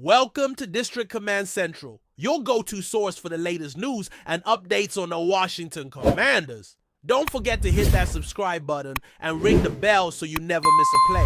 Welcome to District Command Central, your go-to source for the latest news and updates on the Washington Commanders. Don't forget to hit that subscribe button and ring the bell so you never miss a play.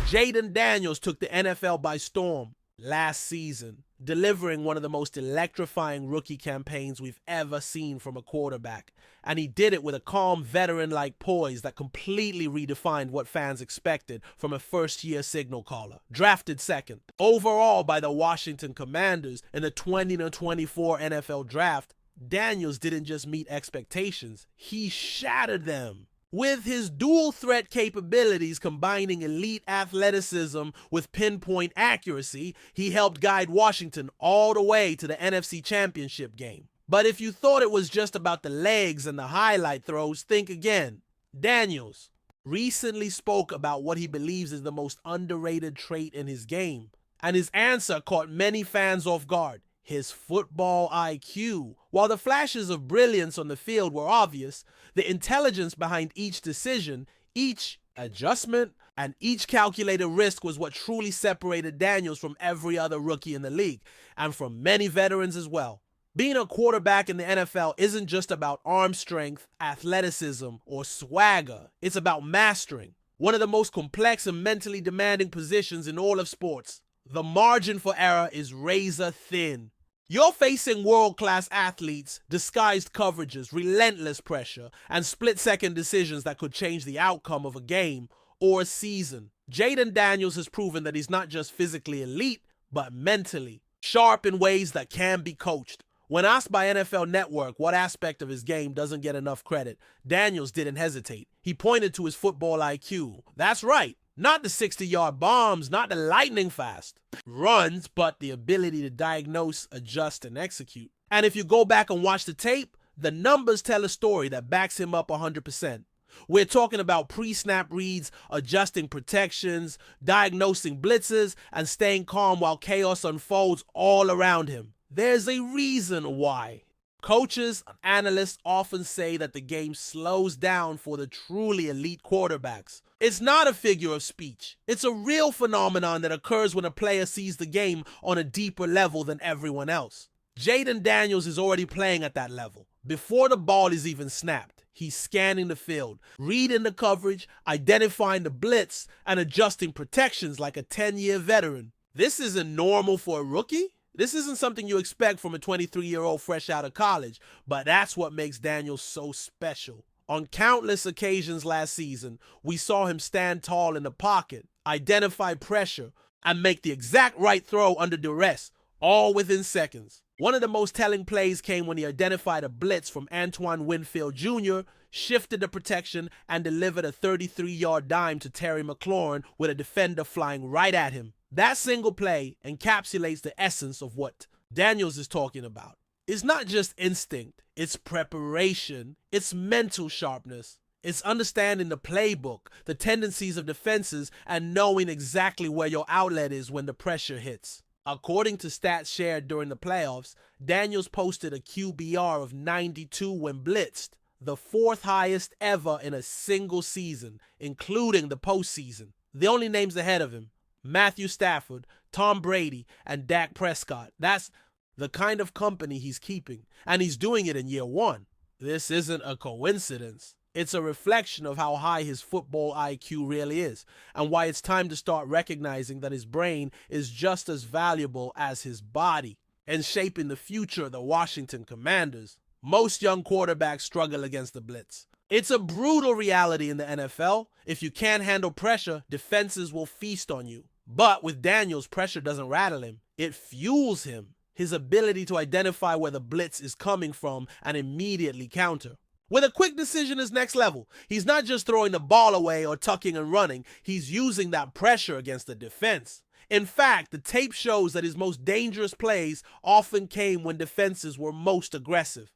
Jayden Daniels took the NFL by storm last season, delivering one of the most electrifying rookie campaigns we've ever seen from a quarterback. And he did it with a calm, veteran-like poise that completely redefined what fans expected from a first-year signal caller. Drafted second overall by the Washington Commanders in the 2024 NFL Draft, Daniels didn't just meet expectations, he shattered them. With his dual threat capabilities combining elite athleticism with pinpoint accuracy, he helped guide Washington all the way to the NFC Championship game. But if you thought it was just about the legs and the highlight throws, think again. Daniels recently spoke about what he believes is the most underrated trait in his game, and his answer caught many fans off guard: his football IQ. While the flashes of brilliance on the field were obvious, the intelligence behind each decision, each adjustment, and each calculated risk was what truly separated Daniels from every other rookie in the league, and from many veterans as well. Being a quarterback in the NFL isn't just about arm strength, athleticism, or swagger. It's about mastering one of the most complex and mentally demanding positions in all of sports. The margin for error is razor thin. You're facing world-class athletes, disguised coverages, relentless pressure, and split-second decisions that could change the outcome of a game or a season. Jayden Daniels has proven that he's not just physically elite, but mentally sharp in ways that can be coached. When asked by NFL Network what aspect of his game doesn't get enough credit, Daniels didn't hesitate. He pointed to his football IQ. That's right. Not the 60-yard bombs, not the lightning fast runs, but the ability to diagnose, adjust, and execute. And if you go back and watch the tape, the numbers tell a story that backs him up 100%. We're talking about pre-snap reads, adjusting protections, diagnosing blitzes, and staying calm while chaos unfolds all around him. There's a reason why. Coaches and analysts often say that the game slows down for the truly elite quarterbacks. It's not a figure of speech. It's a real phenomenon that occurs when a player sees the game on a deeper level than everyone else. Jayden Daniels is already playing at that level. Before the ball is even snapped, he's scanning the field, reading the coverage, identifying the blitz, and adjusting protections like a 10-year veteran. This isn't normal for a rookie. This isn't something you expect from a 23-year-old fresh out of college, but that's what makes Daniels so special. On countless occasions last season, we saw him stand tall in the pocket, identify pressure, and make the exact right throw under duress, all within seconds. One of the most telling plays came when he identified a blitz from Antoine Winfield Jr., shifted the protection, and delivered a 33-yard dime to Terry McLaurin with a defender flying right at him. That single play encapsulates the essence of what Daniels is talking about. It's not just instinct, it's preparation, it's mental sharpness, it's understanding the playbook, the tendencies of defenses, and knowing exactly where your outlet is when the pressure hits. According to stats shared during the playoffs, Daniels posted a QBR of 92 when blitzed, the fourth highest ever in a single season, including the postseason. The only names ahead of him: Matthew Stafford, Tom Brady, and Dak Prescott. That's the kind of company he's keeping, and he's doing it in year one. This isn't a coincidence. It's a reflection of how high his football IQ really is, and why it's time to start recognizing that his brain is just as valuable as his body in shaping the future of the Washington Commanders. Most young quarterbacks struggle against the blitz. It's a brutal reality in the NFL. If you can't handle pressure, defenses will feast on you. But with Daniels, pressure doesn't rattle him. It fuels him. His ability to identify where the blitz is coming from and immediately counter. With a quick decision is next level. He's not just throwing the ball away or tucking and running. He's using that pressure against the defense. In fact, the tape shows that his most dangerous plays often came when defenses were most aggressive.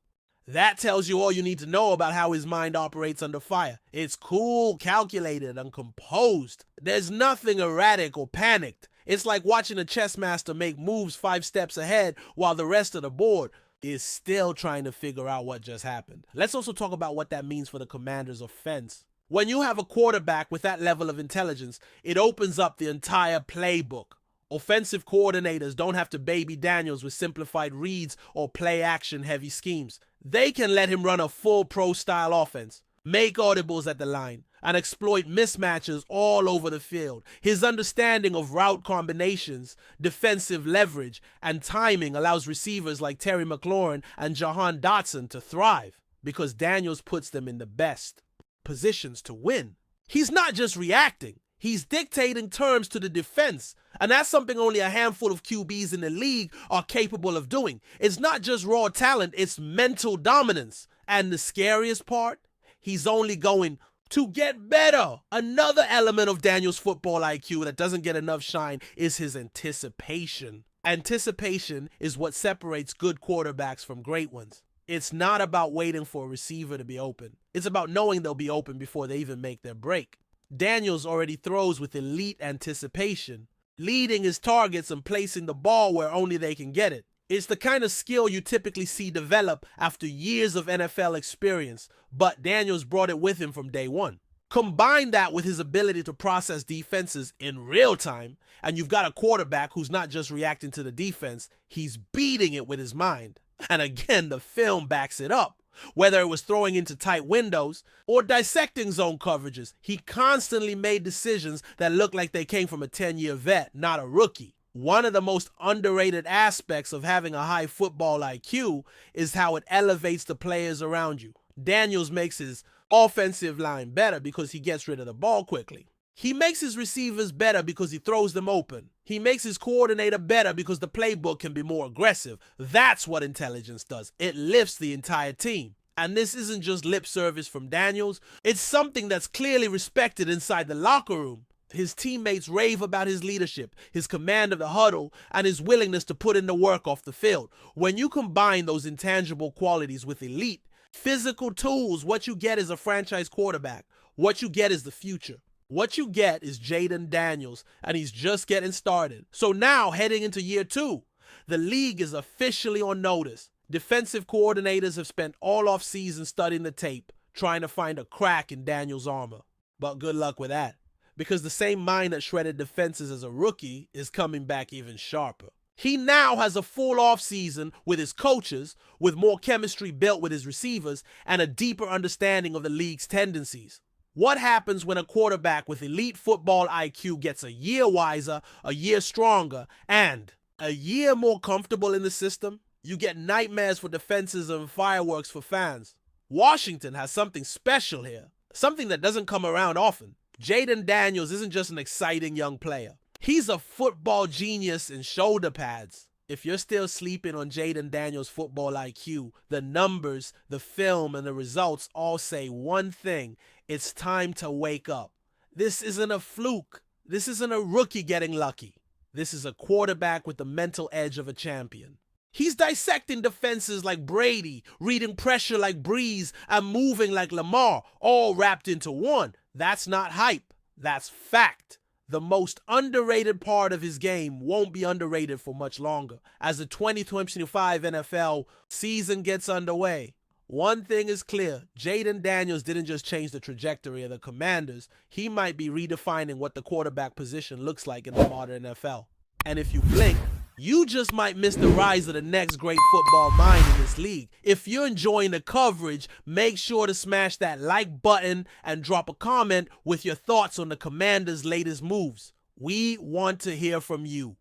That tells you all you need to know about how his mind operates under fire. It's cool, calculated, and composed. There's nothing erratic or panicked. It's like watching a chess master make moves 5 steps ahead while the rest of the board is still trying to figure out what just happened. Let's also talk about what that means for the Commanders' offense. When you have a quarterback with that level of intelligence, it opens up the entire playbook. Offensive coordinators don't have to baby Daniels with simplified reads or play-action heavy schemes. They can let him run a full pro-style offense, make audibles at the line, and exploit mismatches all over the field. His understanding of route combinations, defensive leverage, and timing allows receivers like Terry McLaurin and Jahan Dotson to thrive because Daniels puts them in the best positions to win. He's not just reacting. He's dictating terms to the defense, and that's something only a handful of QBs in the league are capable of doing. It's not just raw talent, it's mental dominance. And the scariest part, he's only going to get better. Another element of Daniels' football IQ that doesn't get enough shine is his anticipation. Anticipation is what separates good quarterbacks from great ones. It's not about waiting for a receiver to be open. It's about knowing they'll be open before they even make their break. Daniels already throws with elite anticipation, leading his targets and placing the ball where only they can get it. It's the kind of skill you typically see develop after years of NFL experience, but Daniels brought it with him from day one. Combine that with his ability to process defenses in real time, and you've got a quarterback who's not just reacting to the defense, he's beating it with his mind. And again, the film backs it up. Whether it was throwing into tight windows or dissecting zone coverages, he constantly made decisions that looked like they came from a 10-year vet, not a rookie. One of the most underrated aspects of having a high football IQ is how it elevates the players around you. Daniels makes his offensive line better because he gets rid of the ball quickly. He makes his receivers better because he throws them open. He makes his coordinator better because the playbook can be more aggressive. That's what intelligence does. It lifts the entire team. And this isn't just lip service from Daniels. It's something that's clearly respected inside the locker room. His teammates rave about his leadership, his command of the huddle, and his willingness to put in the work off the field. When you combine those intangible qualities with elite, physical tools, what you get is a franchise quarterback. What you get is the future. What you get is Jayden Daniels, and he's just getting started. So now, heading into year 2, the league is officially on notice. Defensive coordinators have spent all offseason studying the tape, trying to find a crack in Daniels' armor. But good luck with that, because the same mind that shredded defenses as a rookie is coming back even sharper. He now has a full offseason with his coaches, with more chemistry built with his receivers, and a deeper understanding of the league's tendencies. What happens when a quarterback with elite football IQ gets a year wiser, a year stronger, and a year more comfortable in the system? You get nightmares for defenses and fireworks for fans. Washington has something special here, something that doesn't come around often. Jayden Daniels isn't just an exciting young player. He's a football genius in shoulder pads. If you're still sleeping on Jayden Daniels' football IQ, the numbers, the film, and the results all say one thing. It's time to wake up. This isn't a fluke. This isn't a rookie getting lucky. This is a quarterback with the mental edge of a champion. He's dissecting defenses like Brady, reading pressure like Breeze, and moving like Lamar, all wrapped into one. That's not hype. That's fact. The most underrated part of his game won't be underrated for much longer. As the 2025 NFL season gets underway, one thing is clear. Jayden Daniels didn't just change the trajectory of the Commanders. He might be redefining what the quarterback position looks like in the modern NFL. And if you blink, you just might miss the rise of the next great football mind in this league. If you're enjoying the coverage, make sure to smash that like button and drop a comment with your thoughts on the Commanders' latest moves. We want to hear from you.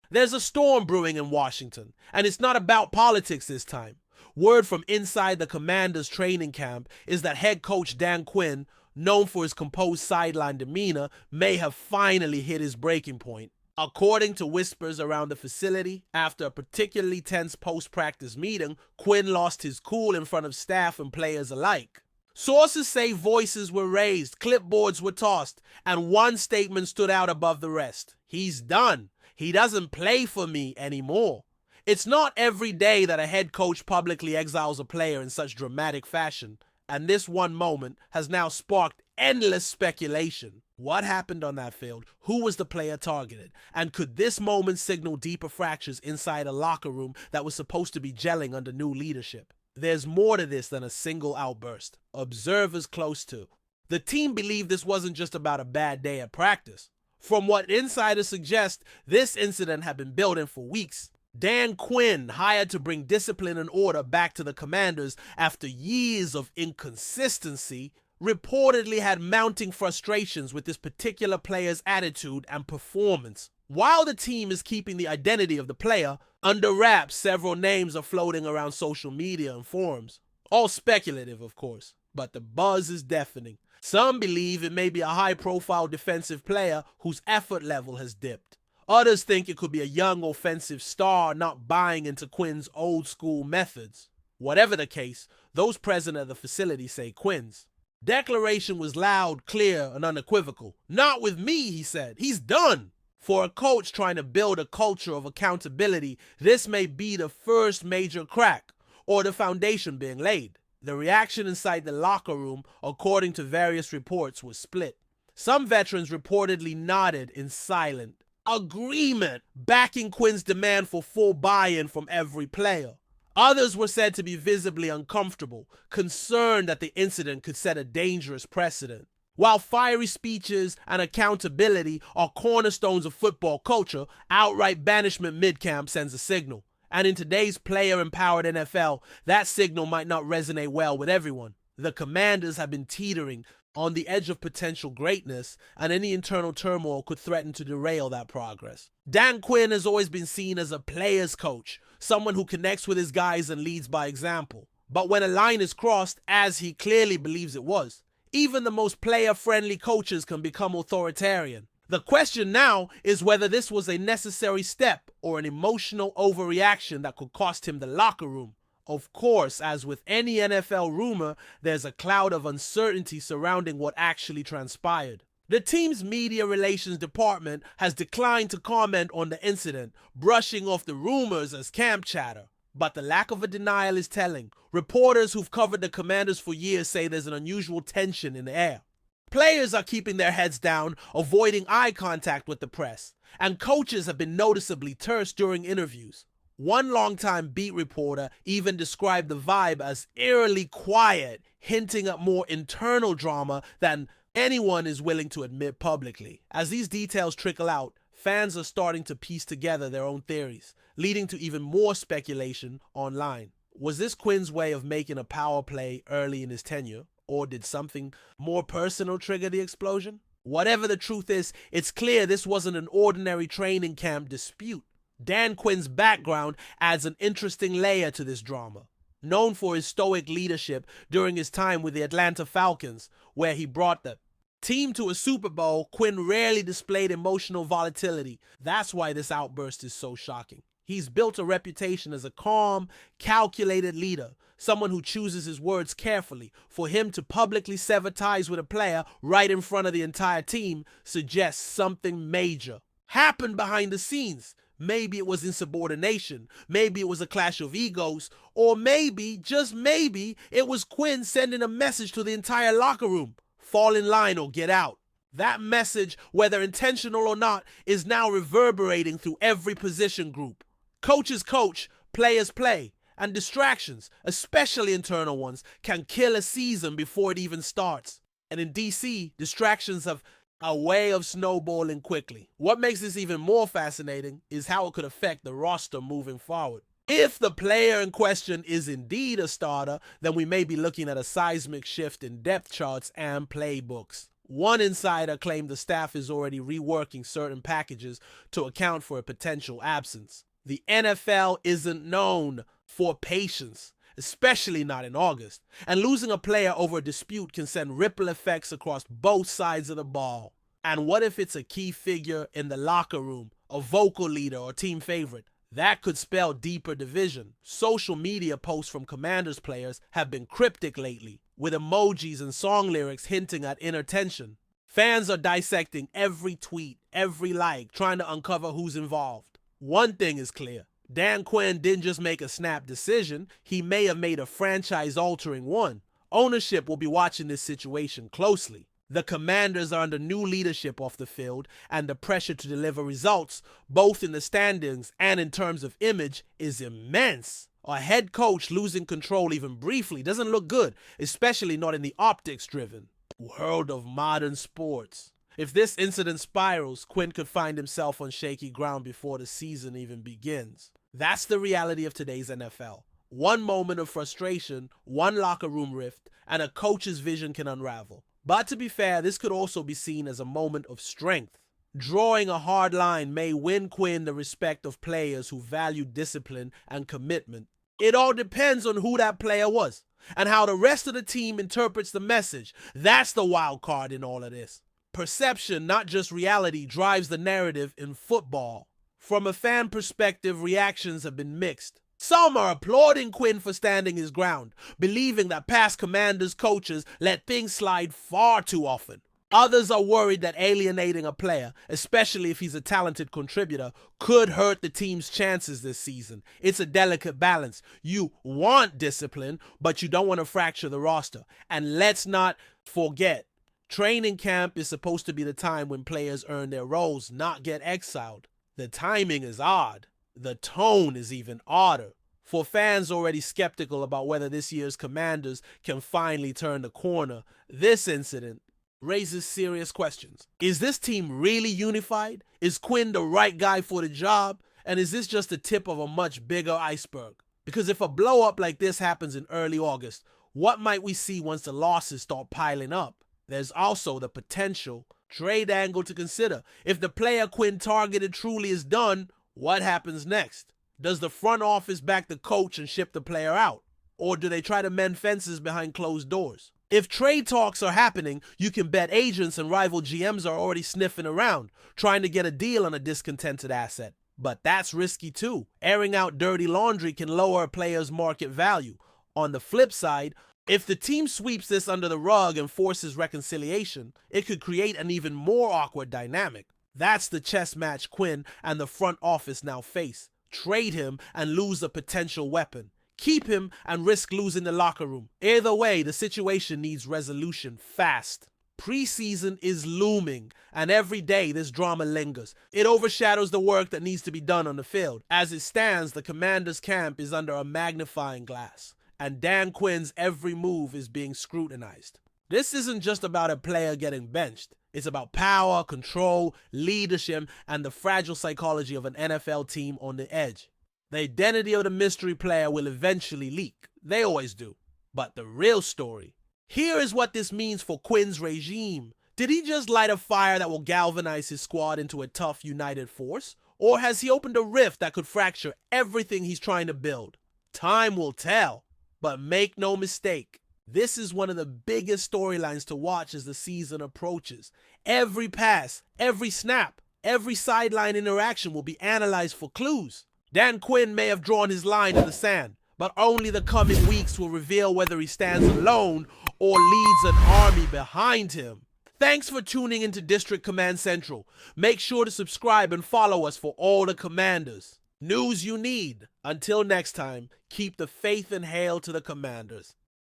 There's a storm brewing in Washington, and it's not about politics this time. Word from inside the Commanders' training camp is that head coach Dan Quinn, known for his composed sideline demeanor, may have finally hit his breaking point. According to whispers around the facility, after a particularly tense post-practice meeting, Quinn lost his cool in front of staff and players alike. Sources say voices were raised, clipboards were tossed, and one statement stood out above the rest. He's done. He doesn't play for me anymore. It's not every day that a head coach publicly exiles a player in such dramatic fashion, and this one moment has now sparked endless speculation. What happened on that field? Who was the player targeted? And could this moment signal deeper fractures inside a locker room that was supposed to be gelling under new leadership? There's more to this than a single outburst. Observers close to the team believe this wasn't just about a bad day at practice. From what insiders suggest, this incident had been building for weeks. Dan Quinn, hired to bring discipline and order back to the Commanders after years of inconsistency, reportedly had mounting frustrations with this particular player's attitude and performance. While the team is keeping the identity of the player under wraps, several names are floating around social media and forums. All speculative, of course, but the buzz is deafening. Some believe it may be a high-profile defensive player whose effort level has dipped. Others think it could be a young offensive star not buying into Quinn's old-school methods. Whatever the case, those present at the facility say Quinn's declaration was loud, clear, and unequivocal. "Not with me," he said. "He's done." For a coach trying to build a culture of accountability, this may be the first major crack, or the foundation being laid. The reaction inside the locker room, according to various reports, was split. Some veterans reportedly nodded in silent agreement, backing Quinn's demand for full buy-in from every player. Others were said to be visibly uncomfortable, concerned that the incident could set a dangerous precedent. While fiery speeches and accountability are cornerstones of football culture, outright banishment mid-camp sends a signal. And in today's player-empowered NFL, that signal might not resonate well with everyone. The Commanders have been teetering on the edge of potential greatness, and any internal turmoil could threaten to derail that progress. Dan Quinn has always been seen as a player's coach, someone who connects with his guys and leads by example. But when a line is crossed, as he clearly believes it was, even the most player-friendly coaches can become authoritarian. The question now is whether this was a necessary step or an emotional overreaction that could cost him the locker room. Of course, as with any NFL rumor, there's a cloud of uncertainty surrounding what actually transpired. The team's media relations department has declined to comment on the incident, brushing off the rumors as camp chatter. But the lack of a denial is telling. Reporters who've covered the Commanders for years say there's an unusual tension in the air. Players are keeping their heads down, avoiding eye contact with the press, and coaches have been noticeably terse during interviews. One longtime beat reporter even described the vibe as eerily quiet, hinting at more internal drama than anyone is willing to admit publicly. As these details trickle out, fans are starting to piece together their own theories, leading to even more speculation online. Was this Quinn's way of making a power play early in his tenure, or did something more personal trigger the explosion? Whatever the truth is, it's clear this wasn't an ordinary training camp dispute. Dan Quinn's background adds an interesting layer to this drama. Known for his stoic leadership during his time with the Atlanta Falcons, where he brought the team to a Super Bowl, Quinn rarely displayed emotional volatility. That's why this outburst is so shocking. He's built a reputation as a calm, calculated leader, someone who chooses his words carefully. For him to publicly sever ties with a player right in front of the entire team suggests something major happened behind the scenes. Maybe it was insubordination, maybe it was a clash of egos, or maybe, just maybe, it was Quinn sending a message to the entire locker room: fall in line or get out. That message, whether intentional or not, is now reverberating through every position group. Coaches coach, players play, and distractions, especially internal ones, can kill a season before it even starts. And in DC, distractions have a way of snowballing quickly. What makes this even more fascinating is how it could affect the roster moving forward. If the player in question is indeed a starter, then we may be looking at a seismic shift in depth charts and playbooks. One insider claimed the staff is already reworking certain packages to account for a potential absence. The NFL isn't known for patience, especially not in August, and losing a player over a dispute can send ripple effects across both sides of the ball. And what if it's a key figure in the locker room, a vocal leader or team favorite? That could spell deeper division. Social media posts from Commanders players have been cryptic lately, with emojis and song lyrics hinting at inner tension. Fans are dissecting every tweet, every like, trying to uncover who's involved. One thing is clear. Dan Quinn didn't just make a snap decision, he may have made a franchise-altering one. Ownership will be watching this situation closely. The Commanders are under new leadership off the field, and the pressure to deliver results, both in the standings and in terms of image, is immense. A head coach losing control even briefly doesn't look good, especially not in the optics-driven world of modern sports. If this incident spirals, Quinn could find himself on shaky ground before the season even begins. That's the reality of today's NFL. One moment of frustration, one locker room rift, and a coach's vision can unravel. But to be fair, this could also be seen as a moment of strength. Drawing a hard line may win Quinn the respect of players who value discipline and commitment. It all depends on who that player was and how the rest of the team interprets the message. That's the wild card in all of this. Perception, not just reality, drives the narrative in football. From a fan perspective, reactions have been mixed. Some are applauding Quinn for standing his ground, believing that past Commanders coaches let things slide far too often. Others are worried that alienating a player, especially if he's a talented contributor, could hurt the team's chances this season. It's a delicate balance. You want discipline, but you don't want to fracture the roster. And let's not forget, training camp is supposed to be the time when players earn their roles, not get exiled. The timing is odd. The tone is even odder. For fans already skeptical about whether this year's Commanders can finally turn the corner, this incident raises serious questions. Is this team really unified? Is Quinn the right guy for the job? And is this just the tip of a much bigger iceberg? Because if a blow-up like this happens in early August, what might we see once the losses start piling up? There's also the potential trade angle to consider. If the player Quinn targeted truly is done, what happens next? Does the front office back the coach and ship the player out? Or do they try to mend fences behind closed doors? If trade talks are happening, you can bet agents and rival GMs are already sniffing around, trying to get a deal on a discontented asset. But that's risky too. Airing out dirty laundry can lower a player's market value. On the flip side, if the team sweeps this under the rug and forces reconciliation, it could create an even more awkward dynamic. That's the chess match Quinn and the front office now face. Trade him and lose a potential weapon. Keep him and risk losing the locker room. Either way, the situation needs resolution fast. Preseason is looming, and every day this drama lingers. It overshadows the work that needs to be done on the field. As it stands, the Commanders' camp is under a magnifying glass, and Dan Quinn's every move is being scrutinized. This isn't just about a player getting benched. It's about power, control, leadership, and the fragile psychology of an NFL team on the edge. The identity of the mystery player will eventually leak. They always do. But the real story. Here is what this means for Quinn's regime. Did he just light a fire that will galvanize his squad into a tough, united force? Or has he opened a rift that could fracture everything he's trying to build? Time will tell. But make no mistake, this is one of the biggest storylines to watch as the season approaches. Every pass, every snap, every sideline interaction will be analyzed for clues. Dan Quinn may have drawn his line in the sand, but only the coming weeks will reveal whether he stands alone or leads an army behind him. Thanks for tuning into District Command Central. Make sure to subscribe and follow us for all the Commanders. News you need. Until next time, keep the faith and hail to the Commanders.